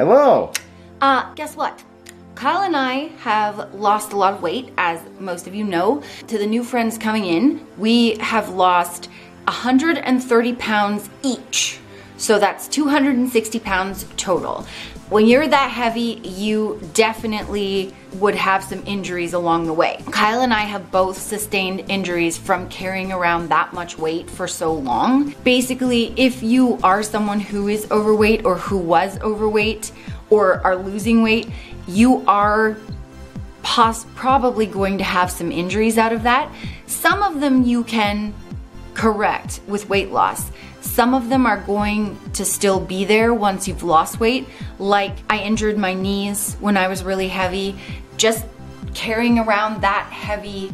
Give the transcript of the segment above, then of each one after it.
Hello. Guess what? Kyle and I have lost a lot of weight, as most of you know. To the new friends coming in, we have lost 130 pounds each. So that's 260 pounds total. When you're that heavy, you definitely would have some injuries along the way. Kyle and I have both sustained injuries from carrying around that much weight for so long. Basically, if you are someone who is overweight or who was overweight or are losing weight, you are probably going to have some injuries out of that. Some of them you can correct with weight loss. Some of them are going to still be there once you've lost weight. Like, I injured my knees when I was really heavy. Just carrying around that heavy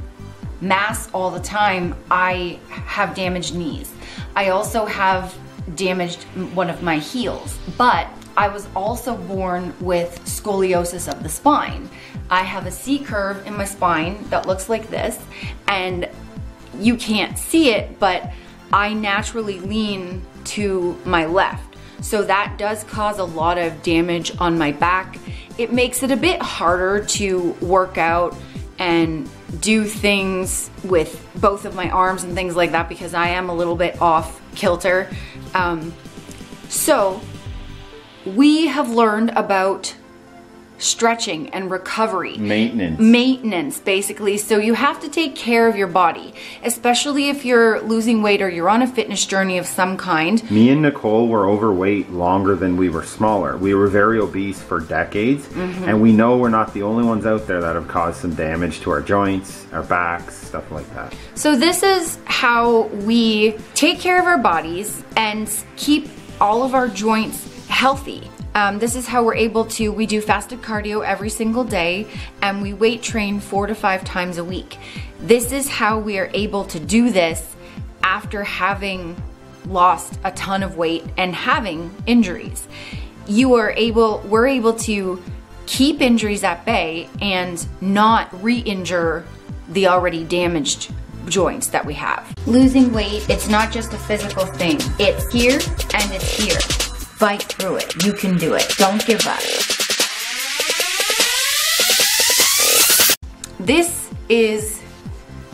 mass all the time, I have damaged knees. I also have damaged one of my heels, but I was also born with scoliosis of the spine. I have a C curve in my spine that looks like this, and you can't see it, but I naturally lean to my left. So that does cause a lot of damage on my back. It makes it a bit harder to work out and do things with both of my arms and things like that because I am a little bit off kilter. So we have learned about stretching and recovery. Maintenance, basically. So you have to take care of your body, especially if you're losing weight or you're on a fitness journey of some kind. Me and Nicole were overweight longer than we were smaller. We were very obese for decades, and we know we're not the only ones out there that have caused some damage to our joints, our backs, stuff like that. So this is how we take care of our bodies and keep all of our joints healthy. This is how we're able to, we do fasted cardio every single day, and we weight train 4 to 5 times a week. This is how we are able to do this after having lost a ton of weight and having injuries. We're able to keep injuries at bay and not re-injure the already damaged joints that we have. Losing weight, it's not just a physical thing. It's here and it's here. Fight through it. You can do it. Don't give up. This is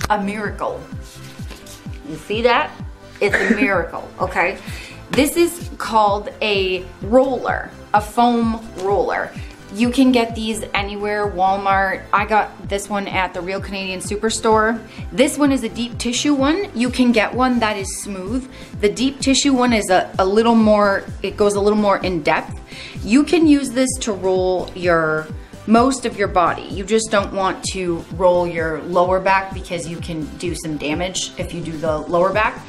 a miracle. You see that? It's a miracle, okay? This is called a roller, a foam roller. You can get these anywhere, Walmart. I got this one at the Real Canadian Superstore. This one is a deep tissue one. You can get one that is smooth. The deep tissue one is a little more, it goes a little more in depth. You can use this to roll most of your body. You just don't want to roll your lower back because you can do some damage if you do the lower back.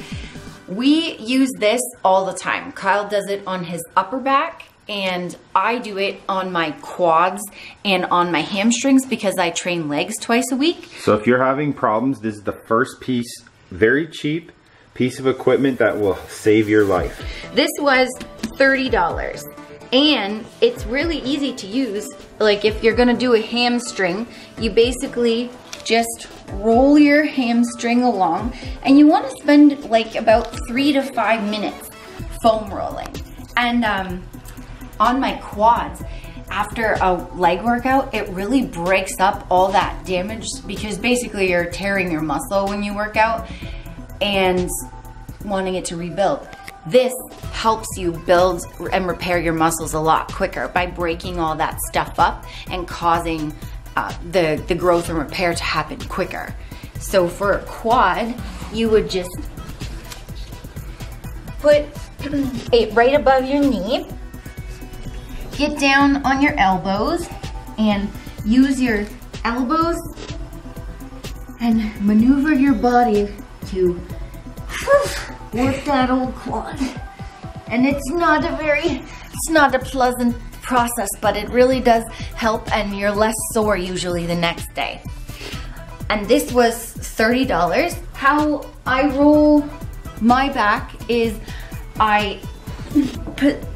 We use this all the time. Kyle does it on his upper back, and I do it on my quads and on my hamstrings because I train legs twice a week. So if you're having problems, this is the first piece, very cheap piece of equipment that will save your life. This was $30, and it's really easy to use. Like, if you're gonna do a hamstring, you basically just roll your hamstring along, and you wanna spend like about 3 to 5 minutes foam rolling. And on my quads, after a leg workout, it really breaks up all that damage because basically you're tearing your muscle when you work out and wanting it to rebuild. This helps you build and repair your muscles a lot quicker by breaking all that stuff up and causing the growth and repair to happen quicker. So for a quad, you would just put it right above your knee. Get down on your elbows and use your elbows and maneuver your body to work that old quad. And it's not a pleasant process, but it really does help, and you're less sore usually the next day. And this was $30. How I roll my back is I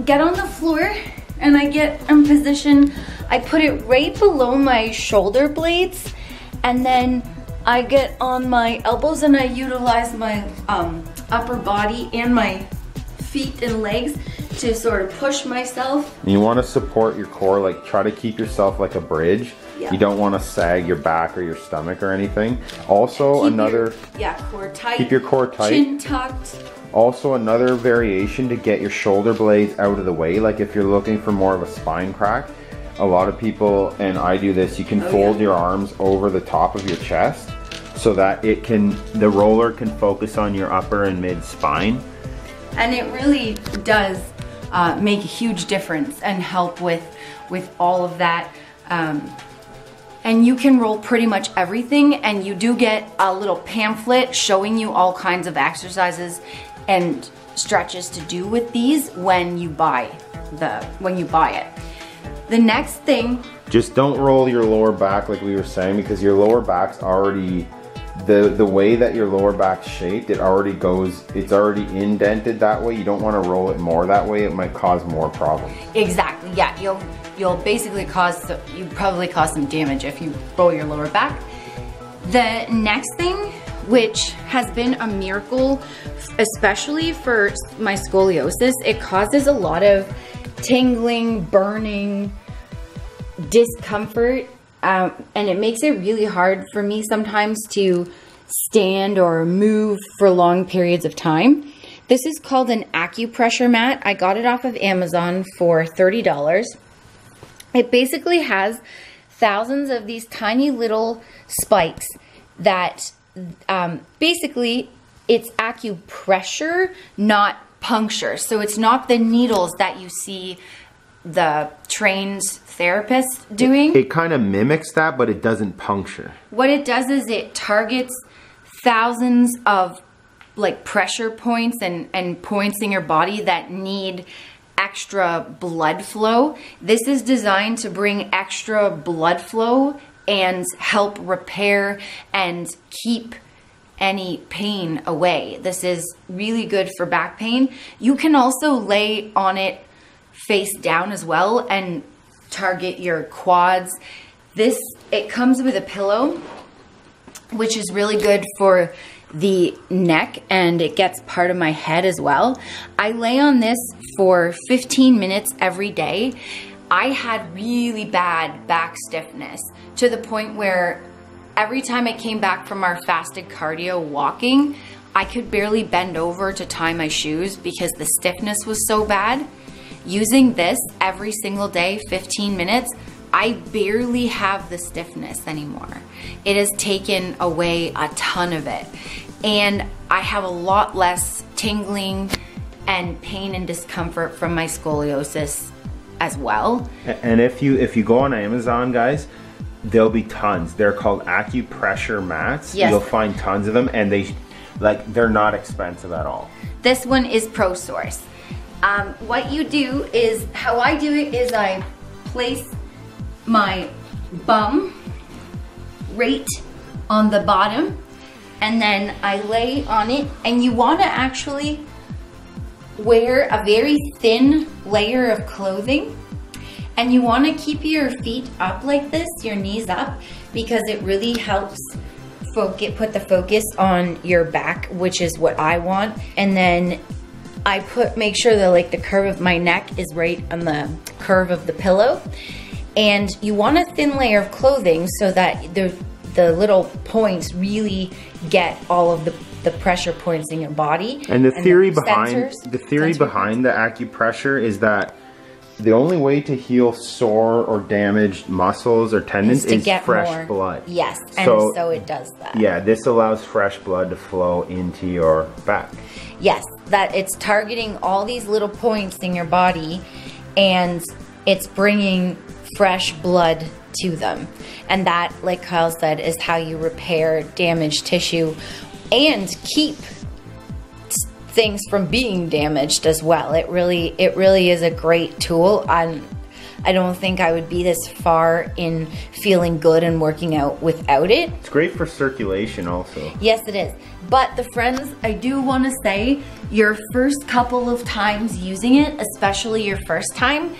get on the floor and I get in position. I put it right below my shoulder blades, and then I get on my elbows and I utilize my upper body and my feet and legs to sort of push myself. And you want to support your core, like try to keep yourself like a bridge. Yeah. You don't want to sag your back or your stomach or anything. Also Core tight. Keep your core tight. Chin tucked. Also another variation to get your shoulder blades out of the way, like if you're looking for more of a spine crack, a lot of people, and I do this, you can fold your arms over the top of your chest so that the roller can focus on your upper and mid spine. And it really does make a huge difference and help with all of that. And you can roll pretty much everything, and you do get a little pamphlet showing you all kinds of exercises and stretches to do with these when you buy it. The next thing, just don't roll your lower back like we were saying, because your lower back's already, the way that your lower back's shaped, it's already indented that way. You don't want to roll it more that way. It might cause more problems. Exactly, yeah. You'll basically you probably cause some damage if you roll your lower back. The next thing, which has been a miracle, especially for my scoliosis, it causes a lot of tingling, burning, discomfort, and it makes it really hard for me sometimes to stand or move for long periods of time. This is called an acupressure mat. I got it off of Amazon for $30. It basically has thousands of these tiny little spikes that basically it's acupressure, not puncture. So it's not the needles that you see the trained therapists doing. It kind of mimics that, but it doesn't puncture. What it does is it targets thousands of like pressure points and points in your body that need extra blood flow. This is designed to bring extra blood flow and help repair and keep any pain away. This is really good for back pain. You can also lay on it face down as well and target your quads. It comes with a pillow, which is really good for the neck, and it gets part of my head as well. I lay on this for 15 minutes every day. I had really bad back stiffness to the point where every time I came back from our fasted cardio walking, I could barely bend over to tie my shoes because the stiffness was so bad. Using this every single day, 15 minutes, I barely have the stiffness anymore. It has taken away a ton of it. And I have a lot less tingling and pain and discomfort from my scoliosis as well. And if you go on Amazon, guys, there'll be tons. They're called acupressure mats. Yes. You'll find tons of them, and they're not expensive at all. This one is ProSource. What you do is, how I do it is I place my bum right on the bottom, and then I lay on it, and you want to actually wear a very thin layer of clothing, and you want to keep your feet up like this, your knees up, because it really helps put the focus on your back, which is what I want. And then I make sure that like the curve of my neck is right on the curve of the pillow. And you want a thin layer of clothing so that the little points really get all of the pressure points in your body. And the theory behind the acupressure is that the only way to heal sore or damaged muscles or tendons is fresh blood. Yes, and so it does that. Yeah, this allows fresh blood to flow into your back. Yes, that it's targeting all these little points in your body, and it's bringing fresh blood to them. And that, like Kyle said, is how you repair damaged tissue and keep things from being damaged as well. It really is a great tool. I don't think I would be this far in feeling good and working out without it. It's great for circulation also. Yes, it is. But the friends, I do want to say, your first couple of times using it, especially your first time,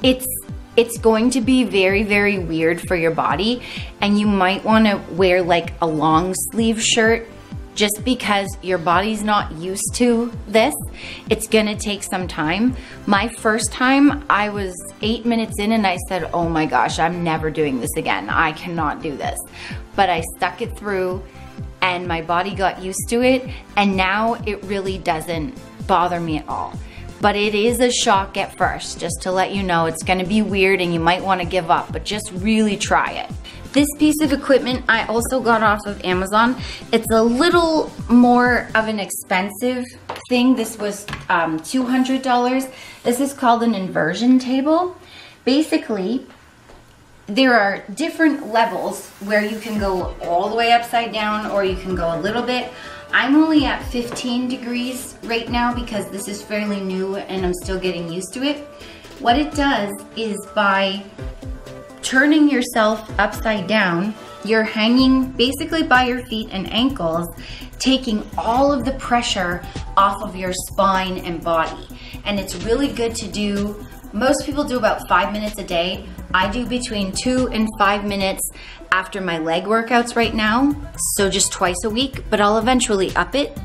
it's going to be very, very weird for your body, and you might want to wear like a long sleeve shirt just because your body's not used to this. It's gonna take some time. My first time, I was 8 minutes in and I said, oh my gosh, I'm never doing this again. I cannot do this. But I stuck it through and my body got used to it, and now it really doesn't bother me at all. But it is a shock at first, just to let you know. It's gonna be weird and you might wanna give up, but just really try it. This piece of equipment I also got off of Amazon. It's a little more of an expensive thing. This was $200. This is called an inversion table. Basically, there are different levels where you can go all the way upside down or you can go a little bit. I'm only at 15 degrees right now because this is fairly new and I'm still getting used to it. What it does is by turning yourself upside down, you're hanging basically by your feet and ankles, taking all of the pressure off of your spine and body. And it's really good to do. Most people do about 5 minutes a day. I do between 2 and 5 minutes after my leg workouts right now, so just twice a week, but I'll eventually up it.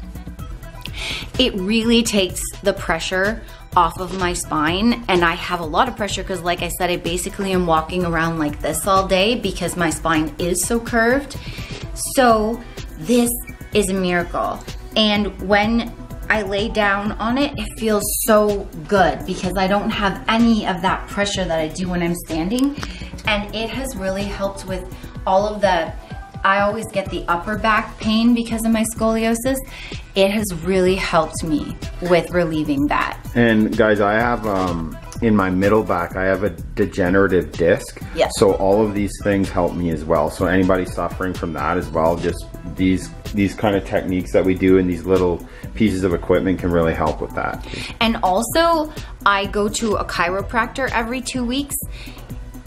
It really takes the pressure off of my spine, and I have a lot of pressure because, like I said, I basically am walking around like this all day because my spine is so curved. So this is a miracle, and when I lay down on it, it feels so good because I don't have any of that pressure that I do when I'm standing, and it has really helped with all of the, I always get the upper back pain because of my scoliosis. It has really helped me with relieving that. And guys, I have in my middle back, I have a degenerative disc. Yes. So all of these things help me as well. So anybody suffering from that as well, just these kind of techniques that we do and these little pieces of equipment can really help with that. And also, I go to a chiropractor every 2 weeks.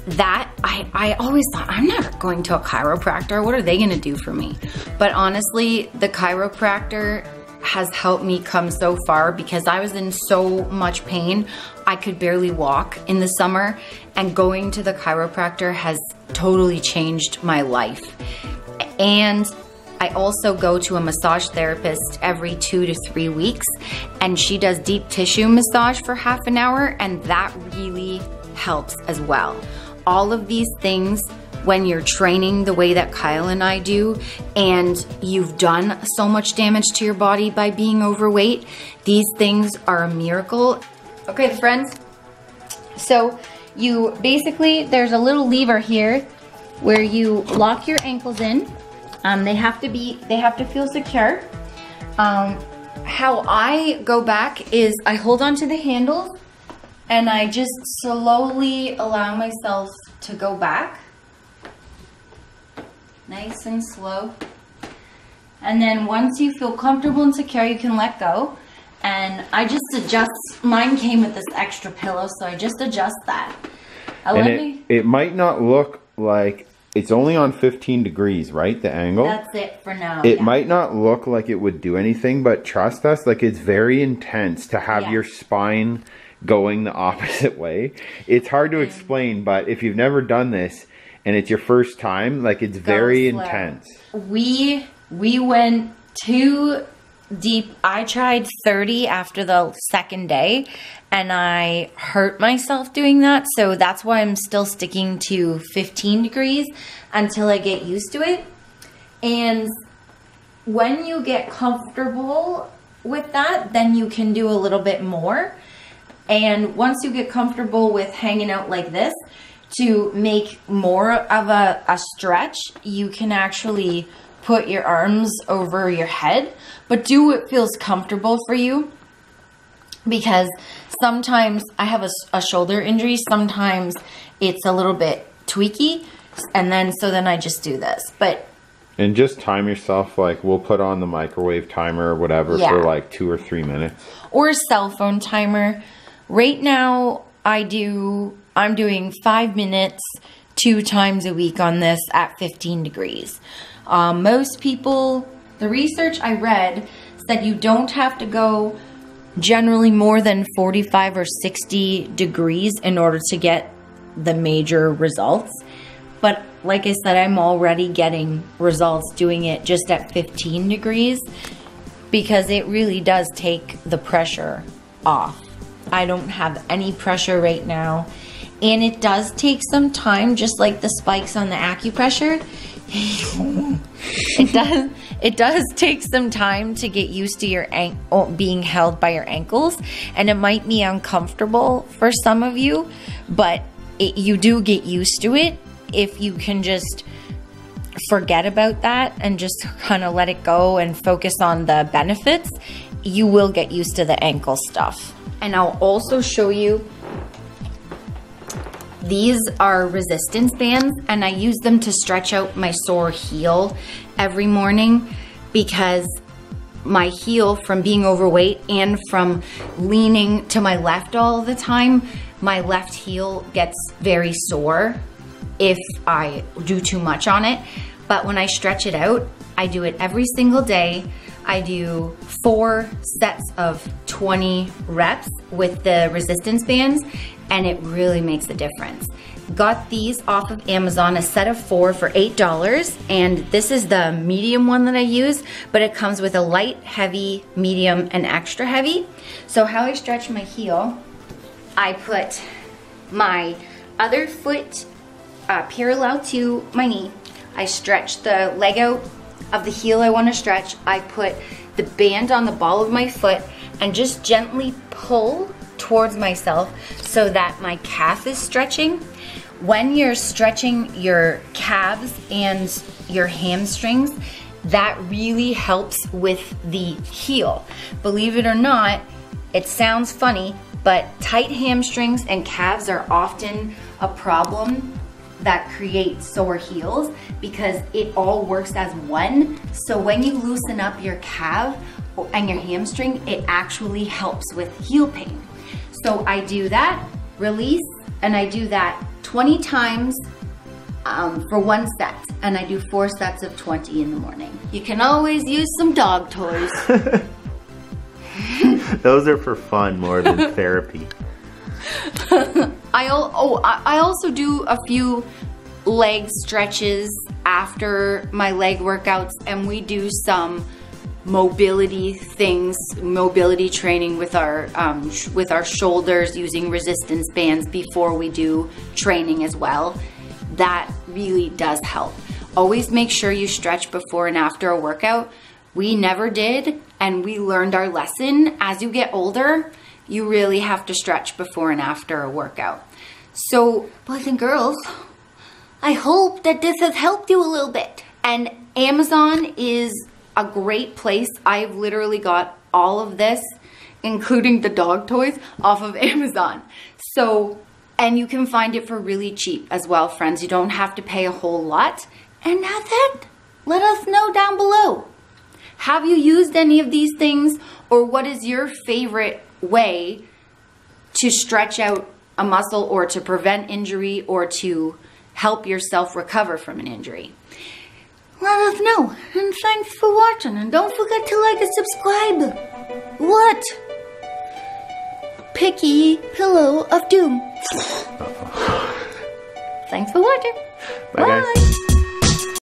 That, I always thought, I'm not going to a chiropractor. What are they gonna do for me? But honestly, the chiropractor has helped me come so far because I was in so much pain. I could barely walk in the summer, and going to the chiropractor has totally changed my life. And I also go to a massage therapist every 2 to 3 weeks, and she does deep tissue massage for half an hour, and that really helps as well. All of these things, when you're training the way that Kyle and I do, and you've done so much damage to your body by being overweight, these things are a miracle. Okay, friends, so you basically, there's a little lever here where you lock your ankles in. They have to feel secure. How I go back is I hold onto the handles and I just slowly allow myself to go back. Nice and slow. And then once you feel comfortable and secure, you can let go. And I just adjust, mine came with this extra pillow, so I just adjust that. It might not look like, it's only on 15 degrees, right? The angle? That's it for now. It might not look like it would do anything, but trust us, like it's very intense to have your spine going the opposite way. It's hard to explain, but if you've never done this and it's your first time, like it's very intense. We went too deep. I tried 30 after the second day and I hurt myself doing that. So that's why I'm still sticking to 15 degrees until I get used to it. And when you get comfortable with that, then you can do a little bit more. And once you get comfortable with hanging out like this, to make more of a stretch, you can actually put your arms over your head, but do what feels comfortable for you. Because sometimes I have a shoulder injury, sometimes it's a little bit tweaky, and then I just do this. And just time yourself, like we'll put on the microwave timer or whatever for like 2 or 3 minutes. Or a cell phone timer. Right now, I'm doing 5 minutes 2 times a week on this at 15 degrees. Most people, the research I read said you don't have to go generally more than 45 or 60 degrees in order to get the major results. but like I said, I'm already getting results doing it just at 15 degrees because it really does take the pressure off. I don't have any pressure right now, and it does take some time, just like the spikes on the acupressure. It does take some time to get used to your being held by your ankles, and it might be uncomfortable for some of you, but you do get used to it if you can just forget about that and just kind of let it go and focus on the benefits. You will get used to the ankle stuff. And I'll also show you, these are resistance bands, and I use them to stretch out my sore heel every morning because my heel, from being overweight and from leaning to my left all the time, my left heel gets very sore if I do too much on it. But when I stretch it out, I do it every single day. I do 4 sets of 20 reps with the resistance bands, and it really makes a difference. Got these off of Amazon, a set of 4 for $8, and this is the medium one that I use, but it comes with a light, heavy, medium, and extra heavy. So how I stretch my heel, I put my other foot parallel to my knee. I stretch the leg out of the heel I want to stretch. I put the band on the ball of my foot and just gently pull towards myself so that my calf is stretching. When you're stretching your calves and your hamstrings, that really helps with the heel. Believe it or not, it sounds funny, but tight hamstrings and calves are often a problem that creates sore heels because it all works as one. So when you loosen up your calf and your hamstring, it actually helps with heel pain. So I do that, release, and I do that 20 times for 1 set, and I do 4 sets of 20 in the morning. You can always use some dog toys. Those are for fun more than therapy. I also do a few leg stretches after my leg workouts, and we do some mobility things, mobility training with our shoulders using resistance bands before we do training as well. That really does help. Always make sure you stretch before and after a workout. We never did, and we learned our lesson. As you get older, you really have to stretch before and after a workout. So, boys and girls, I hope that this has helped you a little bit. And Amazon is a great place. I've literally got all of this, including the dog toys, off of Amazon. So, and you can find it for really cheap as well, friends. You don't have to pay a whole lot. And that's it. Let us know down below. Have you used any of these things, or what is your favorite way to stretch out a muscle or to prevent injury or to help yourself recover from an injury? Let us know, and thanks for watching, and don't forget to like and subscribe. What? Picky Pillow of Doom. Thanks for watching. Bye, guys.